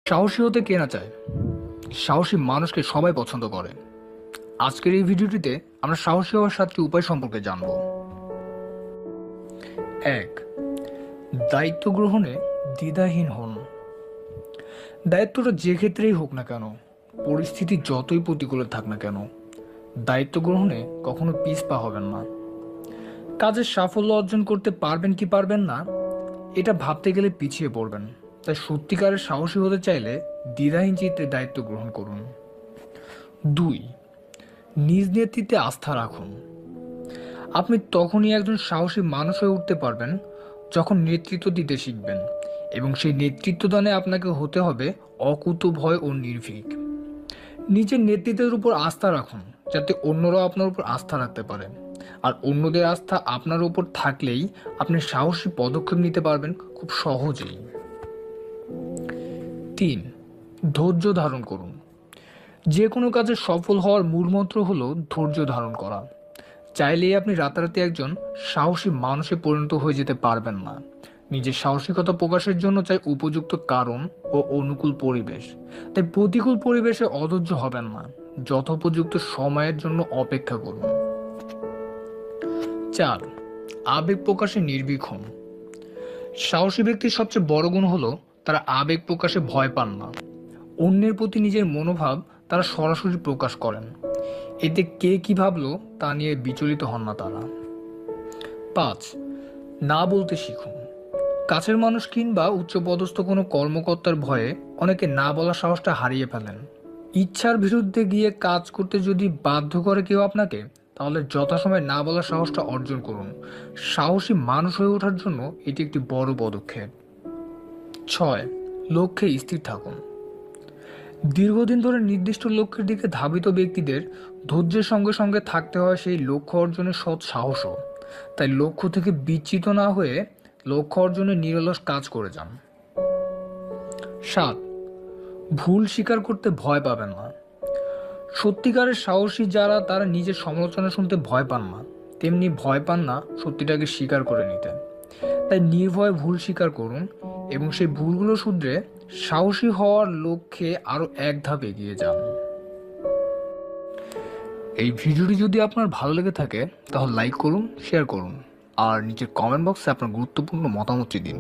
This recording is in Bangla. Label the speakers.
Speaker 1: সাহসী হতে কে না চায়? সাহসী মানুষকে সবাই পছন্দ করে। আজকের এই ভিডিওটিতে আমরা সাহসী হওয়ার 7টি উপায় সম্পর্কে জানব। 1. দায়িত্ব গ্রহণে দ্বিধাহীন হন। দায়িত্বটা যে ক্ষেত্রেই হোক না কেন, পরিস্থিতি যতই প্রতিকূলে থাক না কেন, দায়িত্ব গ্রহণে কখনো পিছপা হবেন না। কাজের সাফল্য অর্জন করতে পারবেন কি পারবেন না, এটা ভাবতে গেলে পিছিয়ে পড়বেন। তাই সত্যিকারের সাহসী হতে চাইলে দ্বিধাহীন চিত্তে দায়িত্ব গ্রহণ করুন। 2. নিজ নেতৃত্বে আস্থা রাখুন। আপনি তখনই একজন সাহসী মানুষ হয়ে উঠতে পারবেন যখন নেতৃত্ব দিতে শিখবেন, এবং সেই নেতৃত্বদানে আপনাকে হতে হবে অকুতোভয় ও নির্ভীক। নিজের নেতৃত্বের উপর আস্থা রাখুন, যাতে অন্যরাও আপনার উপর আস্থা রাখতে পারে। আর অন্যদের আস্থা আপনার উপর থাকলেই আপনি সাহসী পদক্ষেপ নিতে পারবেন খুব সহজেই। 3. ধৈর্য ধারণ করুন। যে কোনো কাজে সফল হওয়ার মূলমন্ত্র হলো ধৈর্য ধারণ করা। চাইলেই আপনি রাতারাতি একজন সাহসী মানুষে পরিণত হয়ে যেতে পারবেন না। নিজের সাহসিকতা প্রকাশের জন্য চাই উপযুক্ত কারণ ও অনুকূল পরিবেশ। তাই প্রতিকূল পরিবেশে অধৈর্য হবেন না, যথোপযুক্ত সময়ের জন্য অপেক্ষা করুন। 4. আবেগ প্রকাশে নির্ভীক হন। সাহসী ব্যক্তির সবচেয়ে বড় গুণ হলো তারা আবেগ প্রকাশে ভয় পান না। অন্যের প্রতি নিজের মনোভাব তারা সরাসরি প্রকাশ করেন। এতে কে কি ভাবলো তা নিয়ে বিচলিত হন না তারা। 5. না বলতে শিখুন। কাছের মানুষ কিংবা উচ্চপদস্থ কোনো কর্মকর্তার ভয়ে অনেকে না বলার সাহসটা হারিয়ে ফেলেন। ইচ্ছার বিরুদ্ধে গিয়ে কাজ করতে যদি বাধ্য করে কেউ আপনাকে, তাহলে যথাসময়ে না বলার সাহসটা অর্জন করুন। সাহসী মানুষ হয়ে ওঠার জন্য এটি একটি বড় পদক্ষেপ। 6. লক্ষ্যে স্থির থাকুন। দীর্ঘদিন ধরে নির্দিষ্ট লক্ষ্যের দিকে ধাবিত ব্যক্তিদের ধৈর্যের সঙ্গে সঙ্গে থাকতে হয় সেই লক্ষ্য অর্জনের সৎ সাহসও। তাই লক্ষ্য থেকে বিচ্যুত না হয়ে লক্ষ্য অর্জনে নিরলস কাজ করে যান। 7. ভুল স্বীকার করতে ভয় পাবেন না। সত্যিকারের সাহসী যারা, তারা নিজের সমালোচনা শুনতে ভয় পান না, তেমনি ভয় পান না সত্যিটাকে স্বীকার করে নিতে। তাই নির্ভয়ে ভুল স্বীকার করুন এবং সেই ভুলগুলো শুধরে সাহসী হওয়ার লক্ষ্যে আরো এক ধাপ এগিয়ে যান। এই ভিডিওটি যদি আপনার ভালো লেগে থাকে তাহলে লাইক করুন, শেয়ার করুন, আর নিচের কমেন্ট বক্সে আপনার গুরুত্বপূর্ণ মতামতটি দিন।